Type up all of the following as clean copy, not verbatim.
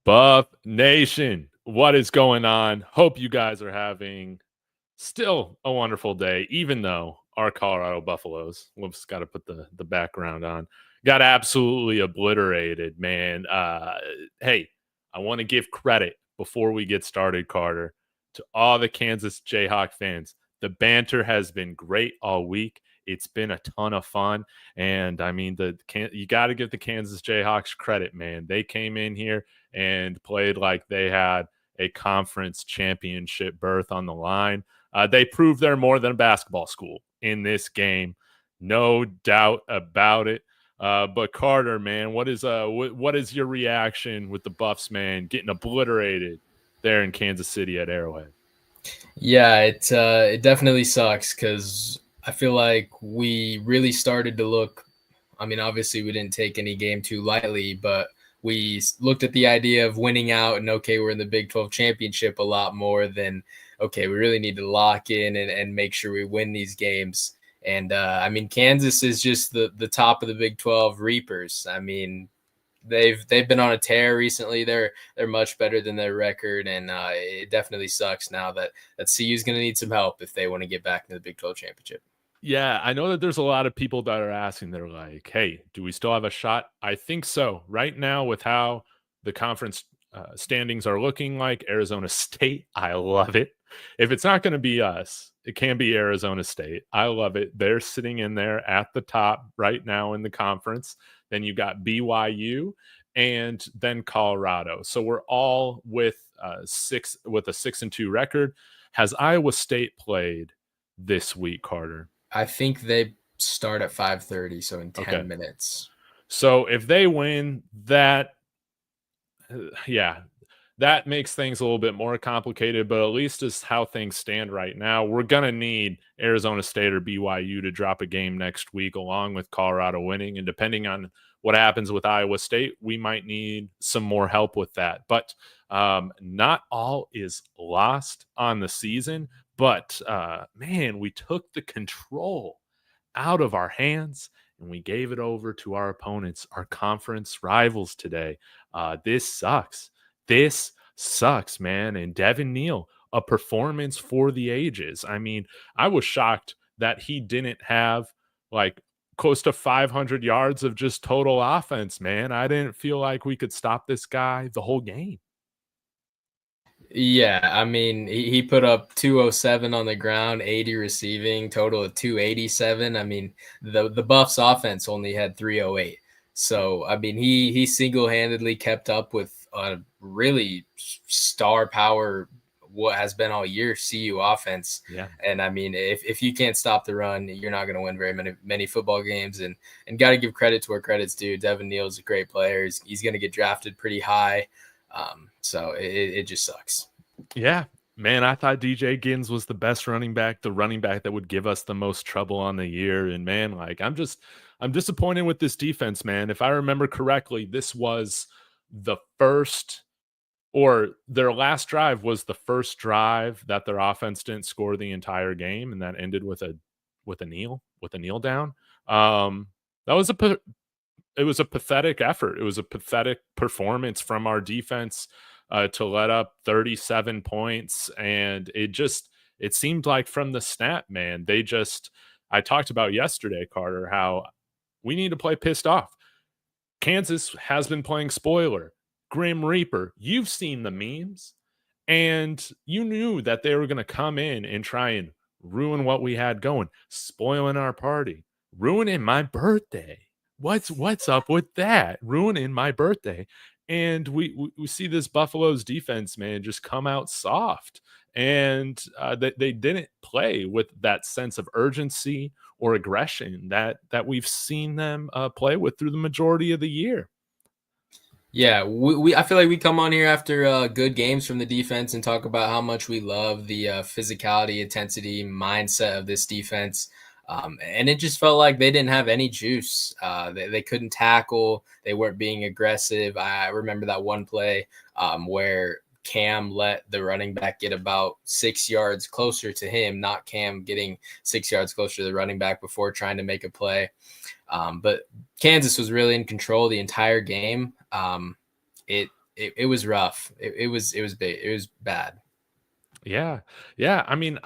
Buff Nation, what is going on? Hope you guys are having still a wonderful day, even though our Colorado Buffaloes, whoops, got to put the background on, got absolutely obliterated, man. Hey, I want to give credit before we get started, Carter, to all the Kansas Jayhawk fans. The banter has been great all week. It's been a ton of fun. And I mean, you got to give the Kansas Jayhawks credit, man. They came in here and played like they had a conference championship berth on the line. They proved they're more than a basketball school in this game. No doubt about it. But Carter, man, what is your reaction with the Buffs, man, getting obliterated there in Kansas City at Arrowhead? Yeah, it definitely sucks because I feel like we really started to look. I mean, obviously we didn't take any game too lightly, but we looked at the idea of winning out and okay, we're in the Big 12 championship a lot more than okay, we really need to lock in and make sure we win these games. And I mean, Kansas is just the top of the Big 12 Reapers. I mean, they've been on a tear recently. They're much better than their record, and it definitely sucks now that CU is going to need some help if they want to get back into the Big 12 championship. Yeah, I know that there's a lot of people that are asking. They're like, "Hey, do we still have a shot?" I think so. Right now, with how the conference standings are looking like, Arizona State, I love it. If it's not going to be us, it can be Arizona State. I love it. They're sitting in there at the top right now in the conference. Then you got BYU and then Colorado. So we're all with a 6-2 record. Has Iowa State played this week, Carter? I think they start at 5:30, so in 10 minutes. So if they win, that makes things a little bit more complicated, but at least as how things stand right now, we're going to need Arizona State or BYU to drop a game next week along with Colorado winning. And depending on what happens with Iowa State, we might need some more help with that. But not all is lost on the season. But, man, we took the control out of our hands and we gave it over to our opponents, our conference rivals today. This sucks. This sucks, man. And Devin Neal, a performance for the ages. I mean, I was shocked that he didn't have like close to 500 yards of just total offense, man. I didn't feel like we could stop this guy the whole game. Yeah, I mean, he put up 207 on the ground, 80 receiving, total of 287. I mean, the Buffs offense only had 308. So, I mean, he single-handedly kept up with a really star power, what has been all year, CU offense. Yeah. And, I mean, if you can't stop the run, you're not going to win very many football games. And got to give credit to where credit's due. Devin Neal is a great player. He's going to get drafted pretty high. So it just sucks. Yeah, man, I thought DJ Giddens was the best running back, the running back that would give us the most trouble on the year. And man, like I'm disappointed with this defense, man. If I remember correctly, this was the first, or their last drive was the first drive that their offense didn't score the entire game, and that ended with a kneel down. It was a pathetic effort. It was a pathetic performance from our defense to let up 37 points. And it seemed like from the snap, man, I talked about yesterday, Carter, how we need to play pissed off. Kansas has been playing spoiler, Grim Reaper. You've seen the memes, and you knew that they were going to come in and try and ruin what we had going, spoiling our party, ruining my birthday. What's up with that? Ruining my birthday. And we see this Buffalo's defense, man, just come out soft. And they didn't play with that sense of urgency or aggression that we've seen them play with through the majority of the year. Yeah, I feel like we come on here after good games from the defense and talk about how much we love the physicality, intensity, mindset of this defense. And it just felt like they didn't have any juice. They couldn't tackle. They weren't being aggressive. I remember that one play where Cam let the running back get about 6 yards closer to him, not Cam getting 6 yards closer to the running back before trying to make a play. But Kansas was really in control the entire game. it was rough. It was big. It was bad. Yeah. Yeah. I mean,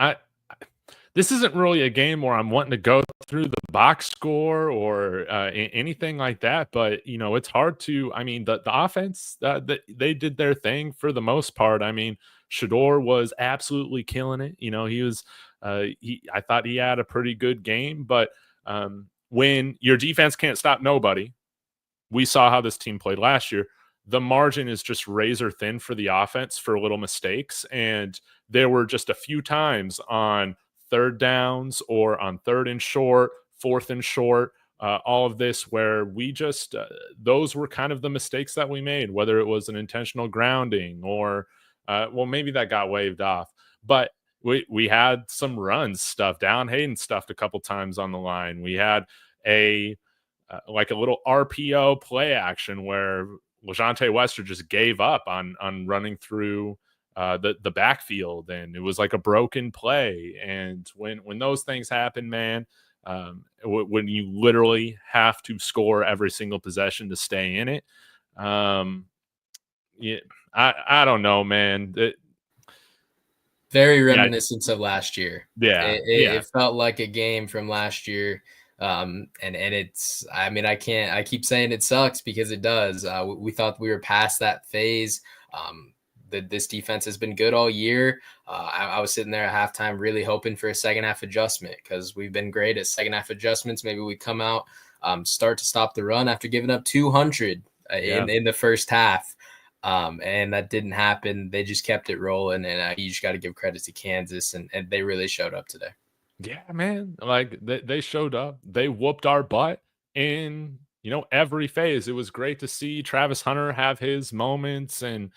this isn't really a game where I'm wanting to go through the box score or anything like that. But it's hard to. I mean, the offense they did their thing for the most part. I mean, Shedeur was absolutely killing it. He was. I thought he had a pretty good game, but when your defense can't stop nobody, we saw how this team played last year. The margin is just razor thin for the offense for little mistakes. And there were just a few times on third downs or on third and short, fourth and short, all of this where we just, those were kind of the mistakes that we made, whether it was an intentional grounding or, well, maybe that got waved off. But we had some runs stuffed. Down Hayden stuffed a couple times on the line. We had like a little RPO play action where LeJontay Wester just gave up on running through the backfield, and it was like a broken play. And when those things happen, man, when you literally have to score every single possession to stay in it, yeah, I don't know, man. Very reminiscent of last year. Yeah, It felt like a game from last year. And it's, I mean, I keep saying it sucks because it does. We thought we were past that phase. This defense has been good all year. I was sitting there at halftime really hoping for a second half adjustment because we've been great at second half adjustments. Maybe we come out, start to stop the run after giving up 200 in the first half. And that didn't happen. They just kept it rolling, and you just got to give credit to Kansas, and they really showed up today. Yeah, man. Like they showed up. They whooped our butt in, every phase. It was great to see Travis Hunter have his moments, and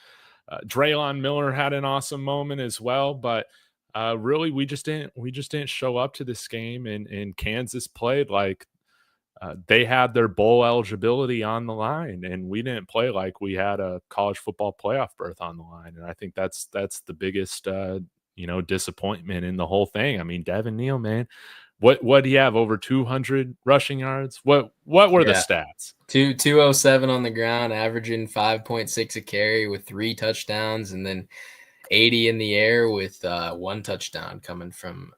Draylon Miller had an awesome moment as well. But really, we just didn't show up to this game, and Kansas played like they had their bowl eligibility on the line, and we didn't play like we had a college football playoff berth on the line. And I think that's the biggest disappointment in the whole thing. I mean, Devin Neal, man, what do you have, over 200 rushing yards? What were the stats? 207 on the ground, averaging 5.6 a carry with 3 touchdowns, and then 80 in the air with 1 touchdown coming from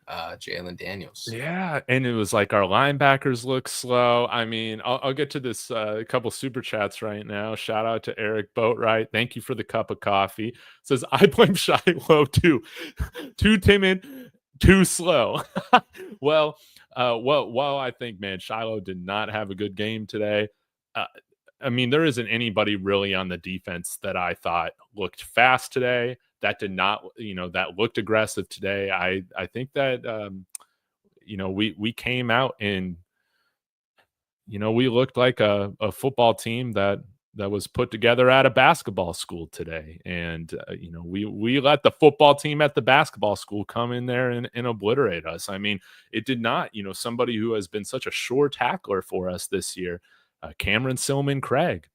Jalen Daniels. Yeah, and it was like our linebackers look slow. I mean, I'll get to this couple super chats right now. Shout out to Eric Boatwright. Thank you for the cup of coffee. Says, I blame Shiloh too. Too timid, too slow. Well, I think, man, Shiloh did not have a good game today. I mean, there isn't anybody really on the defense that I thought looked fast today. That did not, that looked aggressive today. I think that, we came out and, we looked like a football team that was put together at a basketball school today. And, we let the football team at the basketball school come in there and obliterate us. I mean, it did not, somebody who has been such a sure tackler for us this year, Cameron Silman Craig,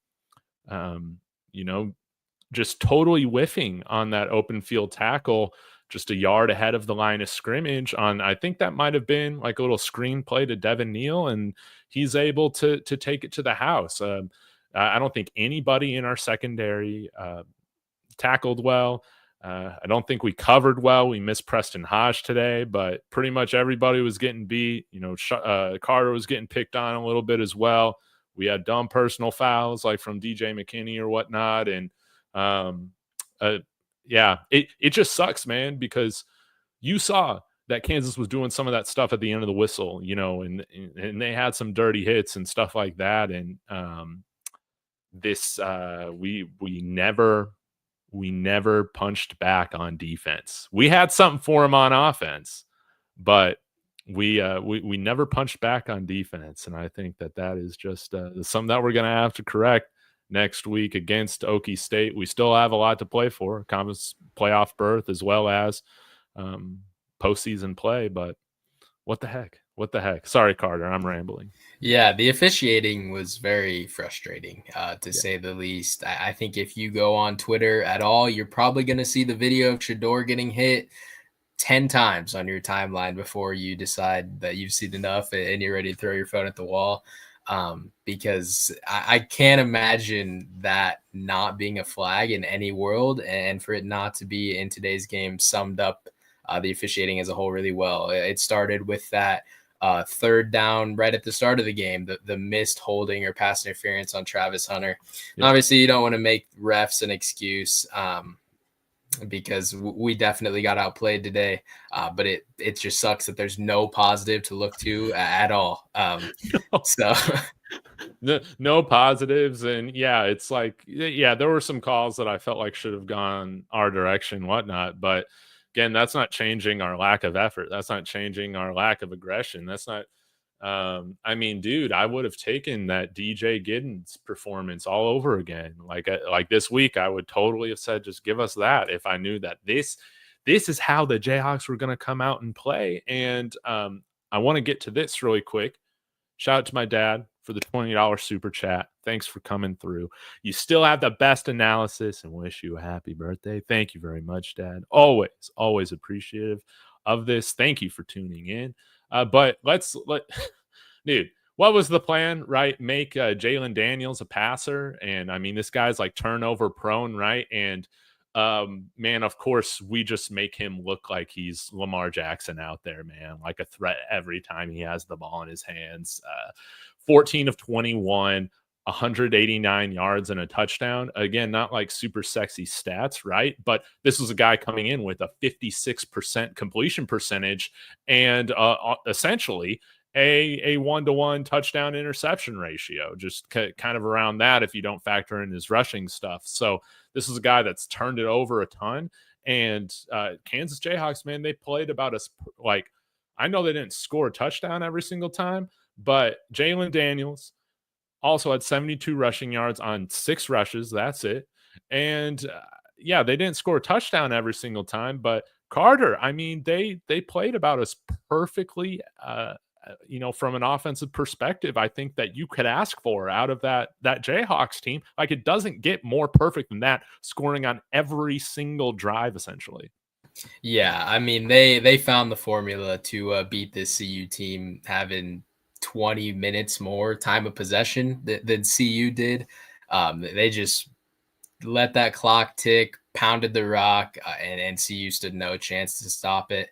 just totally whiffing on that open field tackle, just a yard ahead of the line of scrimmage on, I think that might have been like a little screen play to Devin Neal, and he's able to take it to the house. I don't think anybody in our secondary tackled well. I don't think we covered well. We missed Preston Hodge today, but pretty much everybody was getting beat. Carter was getting picked on a little bit as well. We had dumb personal fouls like from DJ McKinney or whatnot. And it just sucks, man, because you saw that Kansas was doing some of that stuff at the end of the whistle, and they had some dirty hits and stuff like that. And we never punched back on defense. We had something for them on offense, but we never punched back on defense. And I think that is just something that we're going to have to correct next week against Okie State. We still have a lot to play for, conference playoff berth as well as postseason play. But what the heck? Sorry, Carter, I'm rambling. Yeah, the officiating was very frustrating, to say the least. I think if you go on Twitter at all, you're probably going to see the video of Shedeur getting hit 10 times on your timeline before you decide that you've seen enough and you're ready to throw your phone at the wall. because I can't imagine that not being a flag in any world, and for it not to be in today's game summed up the officiating as a whole really well. It started with that third down right at the start of the game, the missed holding or pass interference on Travis Hunter. Yeah. Obviously, you don't want to make refs an excuse. Because we definitely got outplayed today. But it just sucks that there's no positive to look to at all. So No positives. And yeah, it's like, yeah, there were some calls that I felt like should have gone our direction, whatnot. But again, that's not changing our lack of effort. That's not changing our lack of aggression. That's not, I mean, dude, I would have taken that DJ Giddens performance all over again. Like this week, I would totally have said, just give us that if I knew that this is how the Jayhawks were going to come out and play. And I want to get to this really quick. Shout out to my dad for the $20 super chat. Thanks for coming through. You still have the best analysis and wish you a happy birthday. Thank you very much, Dad. Always appreciative of this. Thank you for tuning in. But dude, what was the plan, right? Make Jalen Daniels a passer. And I mean, this guy's like turnover prone, right? And man, of course, we just make him look like he's Lamar Jackson out there, man, like a threat every time he has the ball in his hands. 14 of 21, 189 yards and a touchdown. Again, not like super sexy stats, right? But this was a guy coming in with a 56% completion percentage and essentially a 1-to-1 touchdown interception ratio, just kind of around that if you don't factor in his rushing stuff. So this is a guy that's turned it over a ton. And Kansas Jayhawks, man, they played about as like, I know they didn't score a touchdown every single time, but Jalen Daniels also had 72 rushing yards on 6 rushes. That's it. And yeah, they didn't score a touchdown every single time, but Carter, I mean, they played about as perfectly from an offensive perspective, I think that you could ask for out of that Jayhawks team. Like, it doesn't get more perfect than that, scoring on every single drive, essentially. Yeah, I mean, they found the formula to beat this CU team, having 20 minutes more time of possession than CU did. They just let that clock tick, pounded the rock, and CU stood no chance to stop it.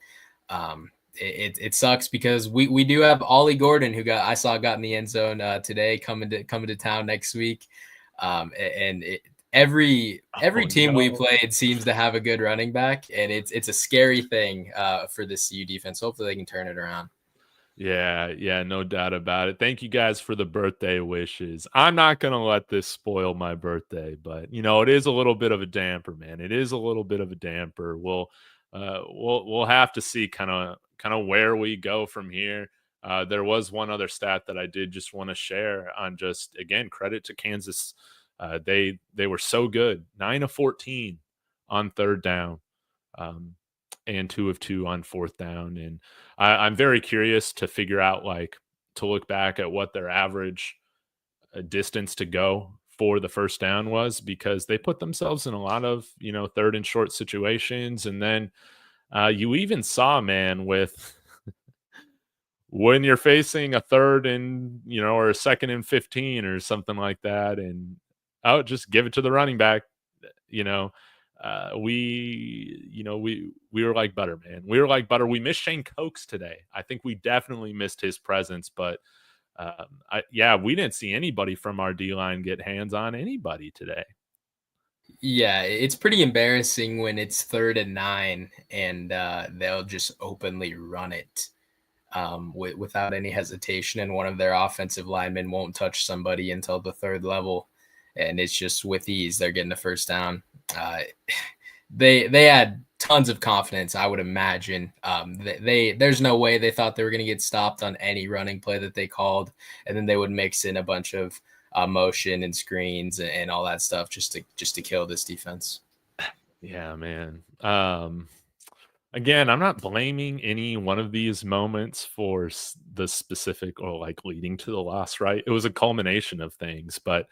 It sucks because we do have Ollie Gordon, who I saw got in the end zone today, coming to town next week. Every team we played seems to have a good running back, and it's a scary thing for the CU defense. Hopefully they can turn it around. Yeah, no doubt about it. Thank you guys for the birthday wishes. I'm not going to let this spoil my birthday, but it is a little bit of a damper, man. It is a little bit of a damper. We'll have to see kind of where we go from here. There was one other stat that I did just want to share on, just again, credit to Kansas. They were so good. 9 of 14 on third down. And 2 of 2 on fourth down. And I'm very curious to figure out, to look back at what their average distance to go for the first down was, because they put themselves in a lot of, third and short situations. And then you even saw, man, with when you're facing a third and, or a second and 15 or something like that, and just give it to the running back, we were like butter, man. We were like butter. We missed Shane Cokes today. I think we definitely missed his presence, but we didn't see anybody from our D-line get hands on anybody today. Yeah, it's pretty embarrassing when it's 3rd and 9 and they'll just openly run it without any hesitation, and one of their offensive linemen won't touch somebody until the 3rd level, and it's just with ease they're getting the first down. They had tons of confidence, I would imagine. There's no way they thought they were going to get stopped on any running play that they called, and then they would mix in a bunch of motion and screens and all that stuff just to kill this defense. Yeah, man. Again, I'm not blaming any one of these moments for the specific or leading to the loss, right? It was a culmination of things, but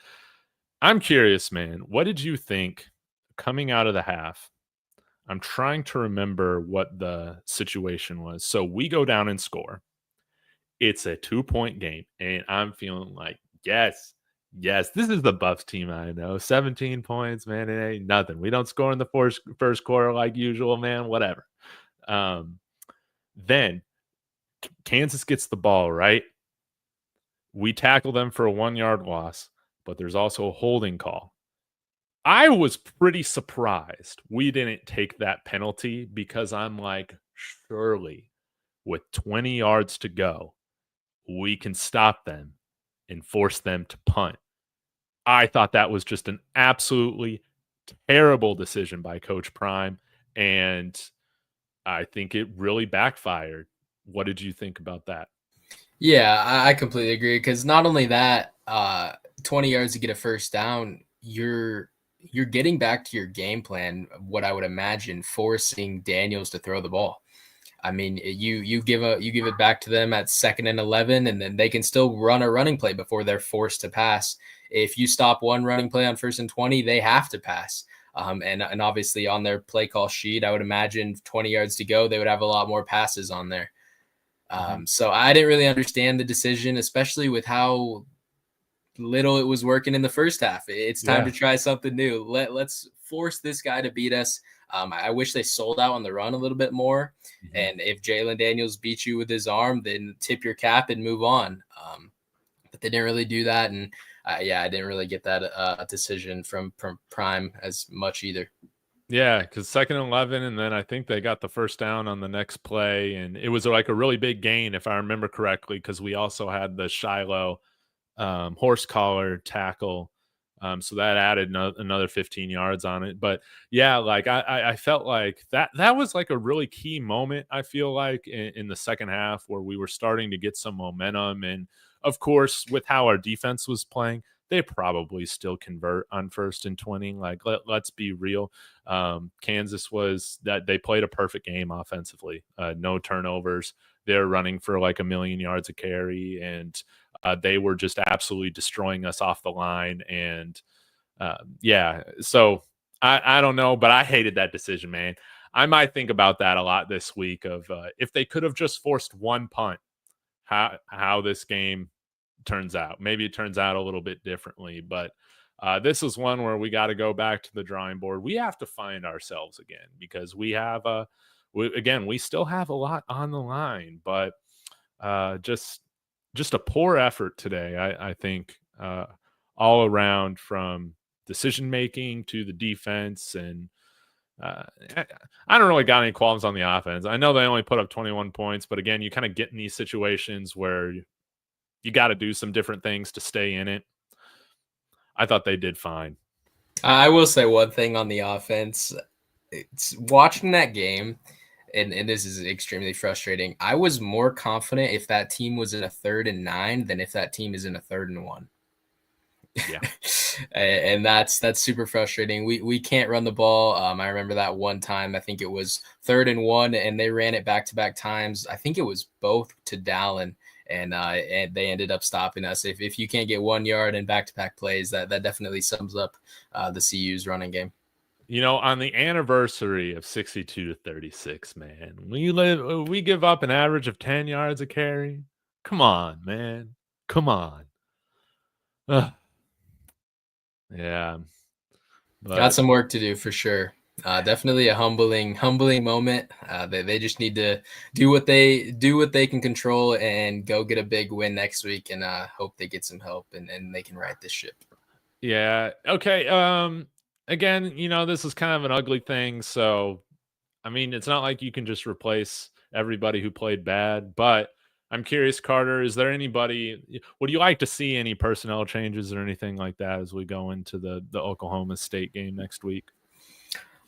I'm curious, man. What did you think coming out of the half? I'm trying to remember what the situation was. So we go down and score. It's a 2-point game, and I'm feeling like, yes, this is the Buffs team I know. 17 points, man, it ain't nothing. We don't score in the first quarter like usual, man, whatever. Then Kansas gets the ball, right? We tackle them for a 1-yard loss, but there's also a holding call. I was pretty surprised we didn't take that penalty because I'm like, surely with 20 yards to go, we can stop them and force them to punt. I thought that was just an absolutely terrible decision by Coach Prime, and I think it really backfired. What did you think about that? Yeah, I completely agree, because not only that, 20 yards to get a first down, you're getting back to your game plan, what I would imagine, forcing Daniels to throw the ball. I mean, you give it back to them at 2nd and 11, and then they can still run a running play before they're forced to pass. If you stop one running play on 1st and 20, they have to pass. And obviously on their play call sheet, I would imagine 20 yards to go, they would have a lot more passes on there. So I didn't really understand the decision, especially with how little it was working in the first half. It's time to try something new. Let's force this guy to beat us. I wish they sold out on the run a little bit more. And if Jalen Daniels beats you with his arm, then tip your cap and move on. But they didn't really do that. And I didn't really get that decision from Prime as much either. Yeah, because 2nd and 11, and then I think they got the first down on the next play, and it was like a really big gain, if I remember correctly, because we also had the Shiloh horse collar tackle, so that added another 15 yards on it. But yeah, like I felt like that was like a really key moment, I feel like, in the second half, where we were starting to get some momentum, and of course, with how our defense was playing, they probably still convert on 1st and 20. Like, let's be real. Kansas was that they played a perfect game offensively. No turnovers. They're running for like 1,000,000 yards a carry, and they were just absolutely destroying us off the line. And so I don't know, but I hated that decision, man. I might think about that a lot this week of if they could have just forced one punt, how this game turns out. Maybe it turns out a little bit differently, but this is one where we got to go back to the drawing board. We have to find ourselves again, because we have we still have a lot on the line, but just a poor effort today. I think all around, from decision making to the defense, and I don't really got any qualms on the offense. I know they only put up 21 points, but again, you kind of get in these situations where you got to do some different things to stay in it. I thought they did fine. I will say one thing on the offense. It's watching that game, and this is extremely frustrating. I was more confident if that team was in a 3rd and 9 than if that team is in a 3rd and 1. Yeah. And that's super frustrating. We can't run the ball. I remember that one time, I think it was 3rd and 1, and they ran it back-to-back times. I think it was both to Dallin, and they ended up stopping us. If you can't get 1 yard in back-to-back plays, that definitely sums up the CU's running game. You know, on the anniversary of 62-36, man, we give up an average of 10 yards a carry. Come on, man. Come on. Ugh. Yeah. Got some work to do for sure. Definitely a humbling moment. They just need to do what they can control and go get a big win next week, and hope they get some help and they can right this ship. Yeah. Okay. Again, this is kind of an ugly thing. So, I mean, it's not like you can just replace everybody who played bad, but I'm curious, Carter, is there anybody, would you like to see any personnel changes or anything like that as we go into the Oklahoma State game next week?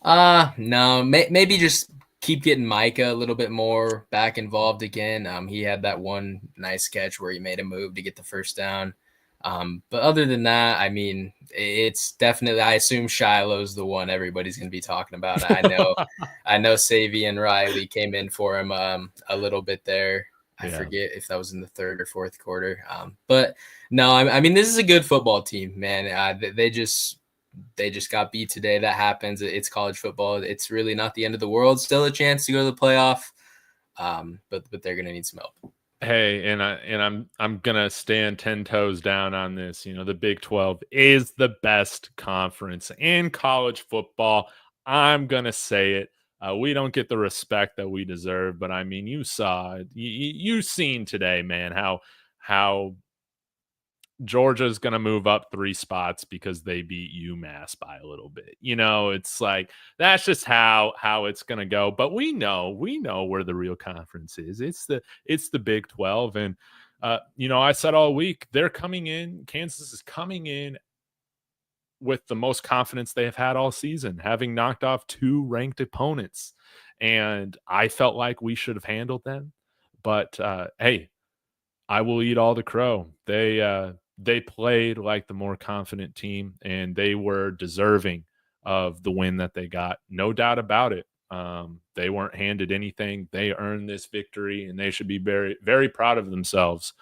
No, maybe just keep getting Micah a little bit more back involved again. He had that one nice catch where he made a move to get the first down. But other than that, I mean, it's definitely, I assume Shiloh's the one everybody's going to be talking about. I know Savy and Riley came in for him a little bit there. I forget if that was in the 3rd or 4th quarter. But no, I mean, this is a good football team, man. They just got beat today. That happens. It's college football. It's really not the end of the world. Still a chance to go to the playoff. But they're going to need some help. Hey, I'm gonna stand 10 toes down on this. You know, the Big 12 is the best conference in college football. I'm gonna say it. We don't get the respect that we deserve, but I mean, you saw it. You seen today, man, how Georgia's going to move up 3 spots because they beat UMass by a little bit. You know, it's like that's just how it's going to go, but we know where the real conference is. It's the Big 12 and you know, I said all week they're coming in, Kansas is coming in with the most confidence they have had all season, having knocked off 2 ranked opponents. And I felt like we should have handled them. But hey, I will eat all the crow. They played like the more confident team, and they were deserving of the win that they got. No doubt about it. They weren't handed anything. They earned this victory, and they should be very, very proud of themselves.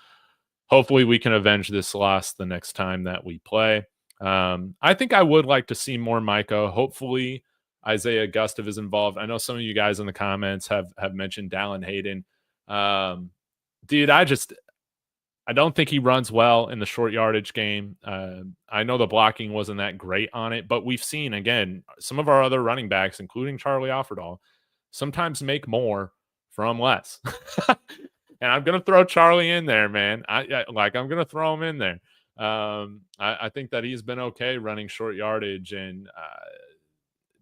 Hopefully, we can avenge this loss the next time that we play. I think I would like to see more Micah. Hopefully, Isaiah Gustave is involved. I know some of you guys in the comments have mentioned Dallin Hayden. Dude, I don't think he runs well in the short yardage game. I know the blocking wasn't that great on it, but we've seen, again, some of our other running backs, including Charlie Offerdahl, sometimes make more from less. And I'm going to throw Charlie in there, man. I'm going to throw him in there. I think that he's been okay running short yardage. And,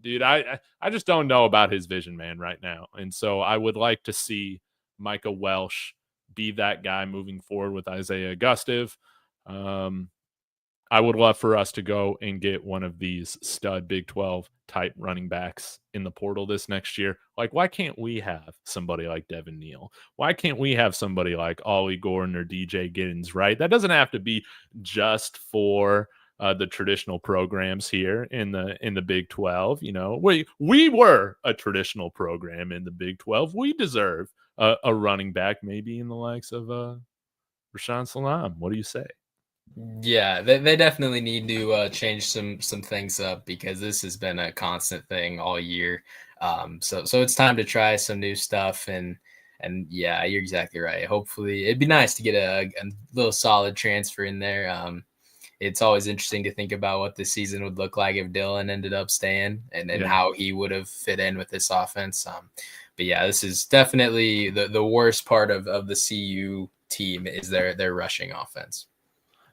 dude, I just don't know about his vision, man, right now. And so I would like to see Micah Welsh be that guy moving forward with Isaiah Gustave. I would love for us to go and get one of these stud Big 12 type running backs in the portal this next year. Like, why can't we have somebody like Devin Neal? Why can't we have somebody like Ollie Gordon or DJ Giddens, right? That doesn't have to be just for the traditional programs here in the Big 12. You know, we were a traditional program in the Big 12. We deserve a running back, maybe in the likes of Rashawn Salam. What do you say? Yeah, they definitely need to change some things up because this has been a constant thing all year. So it's time to try some new stuff and yeah, you're exactly right. Hopefully, it'd be nice to get a little solid transfer in there. It's always interesting to think about what this season would look like if Dylan ended up staying and Yeah. how he would have fit in with this offense. But yeah, this is definitely the worst part of the CU team is their rushing offense.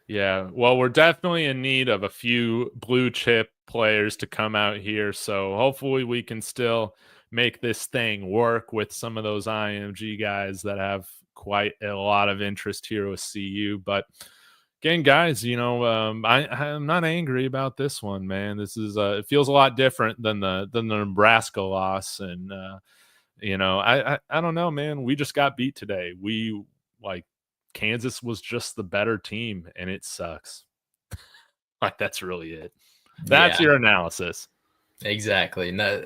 Yeah, well, we're definitely in need of a few blue chip players to come out here. So hopefully we can still make this thing work with some of those IMG guys that have quite a lot of interest here with CU. But again, guys, you know, I'm not angry about this one, man. This is it feels a lot different than the Nebraska loss, and you know, I don't know, man. We just got beat today. We like Kansas was just the better team, and it sucks. Like that's really it. That's Yeah, your analysis. exactly. No,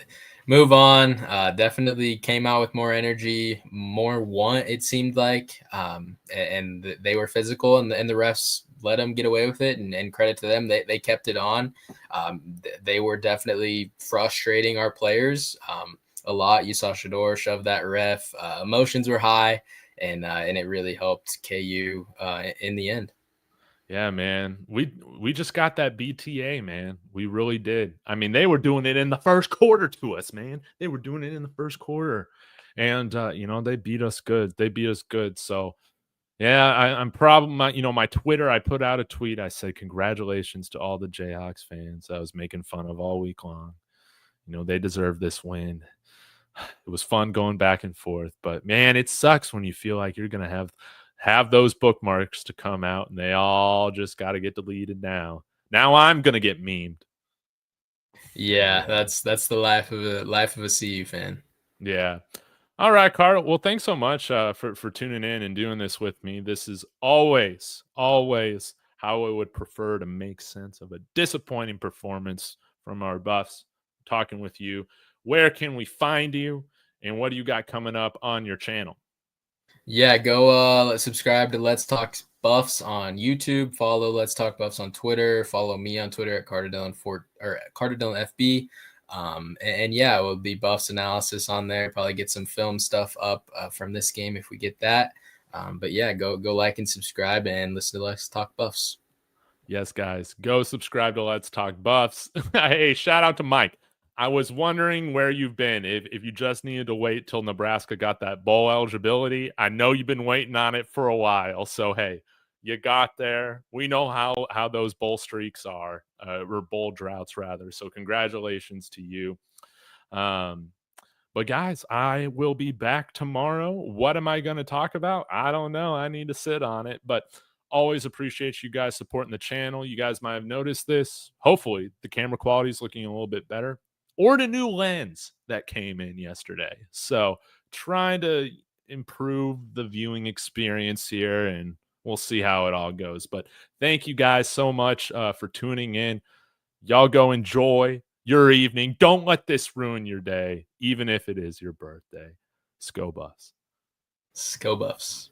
move on. Definitely came out with more energy, more want. It seemed like, and they were physical, and the refs let them get away with it. And credit to them, they kept it on. They were definitely frustrating our players a lot. You saw Shedeur shove that ref. Emotions were high, and it really helped KU in the end. Yeah, man. We just got that BTA, man. We really did. I mean, they were doing it in the first quarter to us, man. They were doing it in the first quarter. And you know, they beat us good. They beat us good. So yeah, I'm probably my Twitter. I put out a tweet. I said, "Congratulations to all the Jayhawks fans." I was making fun of all week long. You know, they deserve this win. It was fun going back and forth, but man, it sucks when you feel like you're gonna have those bookmarks to come out, and they all just got to get deleted now. Now I'm gonna get memed. So Yeah, that's the life of a CU fan. yeah. All right, Carl. Well, thanks so much for tuning in and doing this with me. This is always how I would prefer to make sense of a disappointing performance from our Buffs. Talking with you. Where can we find you, and what do you got coming up on your channel? Yeah, go subscribe to Let's Talk Buffs on YouTube. Follow Let's Talk Buffs on Twitter. Follow me on Twitter at Carter Dillon FB. And yeah, it will be Buffs analysis on there. Probably get some film stuff up from this game if we get that. But yeah, go like and subscribe and listen to Let's Talk Buffs. Yes, guys, go subscribe to Let's Talk Buffs. Hey, shout out to Mike. I was wondering where you've been. If you just needed to wait till Nebraska got that bowl eligibility, I know you've been waiting on it for a while. So hey, you got there. We know how those bowl streaks are, or bowl droughts rather. So congratulations to you. But guys, I will be back tomorrow. What am I going to talk about? I don't know. I need to sit on it, but always appreciate you guys supporting the channel. You guys might have noticed this. Hopefully, the camera quality is looking a little bit better, or the new lens that came in yesterday. So, trying to improve the viewing experience here, and we'll see how it all goes. But thank you guys so much for tuning in. Y'all go enjoy your evening. Don't let this ruin your day, even if it is your birthday. Go Buffs. Go Buffs.